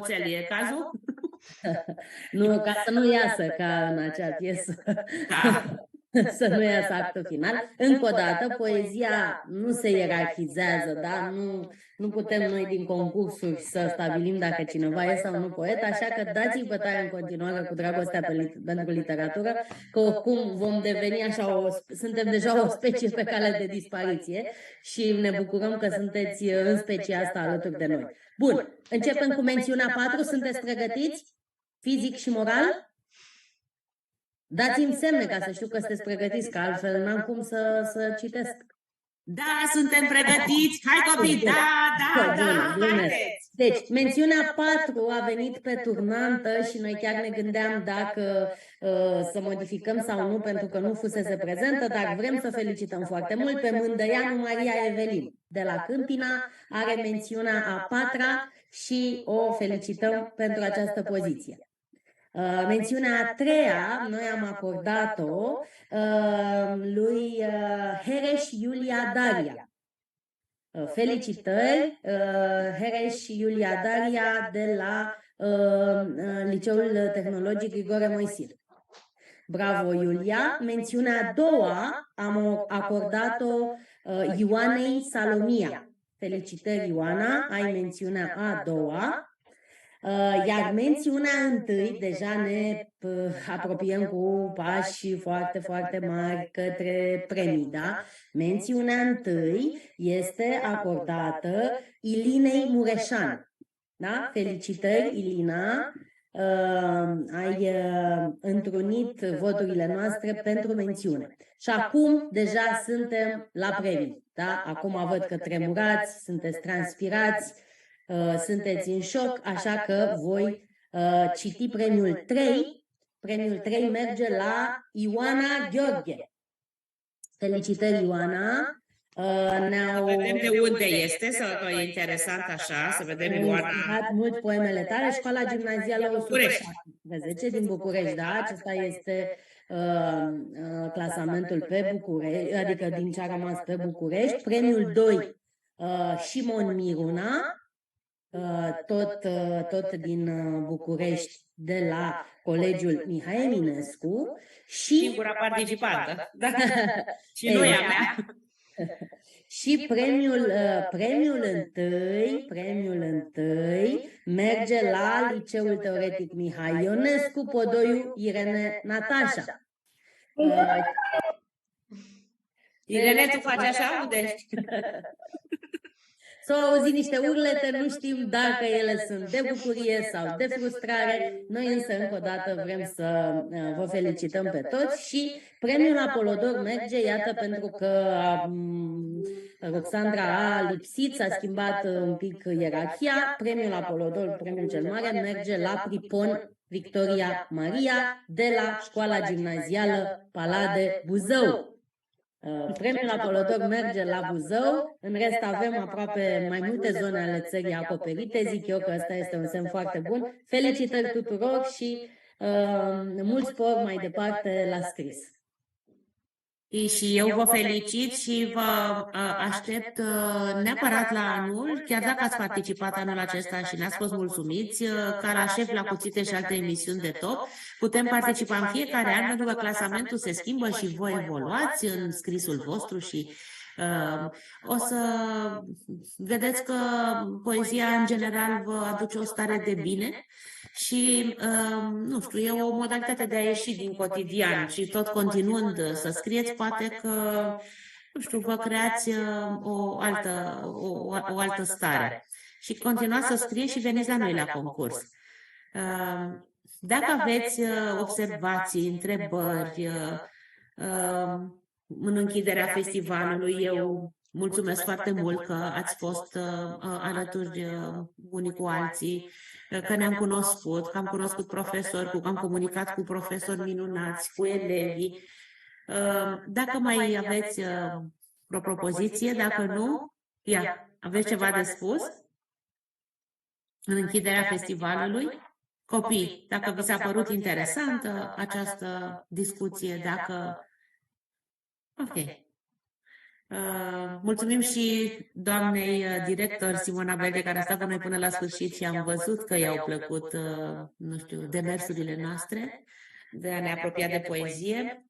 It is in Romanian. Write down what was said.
oțel, e cazul? Nu, ca să nu iasă ca în acea piesă. Da. Să nu iasă actul final. Încă o dată, poezia nu se ierarhizează, da? Nu putem noi din concursuri să stabilim dacă cineva e sau nu poet, așa că dați-i bătaie în continuare cu dragostea pentru literatură, că oricum vom deveni așa, suntem deja o specie pe cale de dispariție și ne bucurăm că sunteți în specia asta alături de noi. Bun, începem cu mențiunea 4, sunteți pregătiți? Fizic și moral? Dați-mi semne ca să știu că sunteți pregătiți, că altfel n-am cum să citesc. Da, suntem pregătiți! Hai copii, da, haideți! Deci, mențiunea 4 a venit pe turnantă și noi chiar ne gândeam dacă să modificăm sau nu, pentru că nu fusese prezentă, dar vrem să felicităm foarte mult pe Mândăianu Maria Evelin de la Câmpina, are mențiunea a 4-a și o felicităm pentru această poziție. Mențiunea a 3-a, noi am acordat-o lui Hereș Iulia Daria. Felicitări, Hereș Iulia Daria de la Liceul Tehnologic Grigore Moisil. Bravo, Iulia! Mențiunea a 2-a am acordat-o Ioanei Salomia. Felicitări, Ioana, ai mențiunea a 2-a. Iar mențiunea 1, deja ne apropiem cu pași foarte, foarte mari către premii, da? Mențiunea 1 este acordată Ilinei Mureșan. Da? Felicitări, Ilina! Ai întrunit voturile noastre pentru mențiune. Și acum deja suntem la premii. Da? Acum văd că tremurați, sunteți transpirați, sunteți în șoc, așa că voi citi premiul 3. Premiul 3 merge la Ioana Gheorghe. Felicitări, Ioana! Să vedem de unde este, că e interesant așa, să vedem Ioana. Am mult poemele tale, Școala Gimnazială 117 din București, da? Acesta este clasamentul pe București, adică din ce a rămas pe București. Premiul 2, Șimon Miruna, tot din București, de la Colegiul Mihai Eminescu și singura participantă. Da. Și nu e a mea. Și premiul întâi merge la Liceul Teoretic Mihai Ionescu, Podoiu Irene Natasha. Irene, tu faci așa? Unde ești? S-au auzit niște urlete, nu știm dacă ele sunt de bucurie sau de frustrare. Noi însă încă o dată vrem să vă felicităm pe toți și premiul Apolodor merge, iată, pentru că Roxandra a lipsit, s-a schimbat un pic ierarhia. Premiul Apolodor, premiul cel mare, merge la Pripon Victoria Maria de la Școala Gimnazială Palade Buzău. Premiul Apolodor merge la Buzău, în rest avem aproape mai multe zone ale țării acoperite, zic eu că ăsta este un semn foarte bun. Felicitări tuturor și mult spor mai departe la scris. Și eu vă felicit și vă aștept neapărat la anul, chiar dacă ați participat anul acesta și ne-ați fost mulțumiți, ca la Șef la Cuțite și alte emisiuni de top, putem participa în fiecare an, pentru că clasamentul se schimbă și voi evoluați în scrisul vostru și o să vedeți că poezia în general vă aduce o stare de bine și, nu știu, e o modalitate de a ieși din cotidian și tot continuând să scrieți, poate că, nu știu, vă creați o altă stare. Și continuați să scrieți și veniți la noi la concurs. Dacă aveți observații, întrebări, în închiderea festivalului, eu mulțumesc foarte mult că ați fost alături unii cu alții, că ne-am cunoscut, că am cunoscut profesori, că am comunicat cu profesori minunați, cu elevii. Dacă mai aveți o propoziție, dacă nu, aveți ceva de spus în închiderea festivalului? Copii, dacă vi s-a părut interesantă această discuție, dacă... Ok. Mulțumim și doamnei director Simona Velde, care a stat cu noi până la sfârșit și am văzut că i-au plăcut, nu știu, demersurile noastre de a ne apropia de poezie.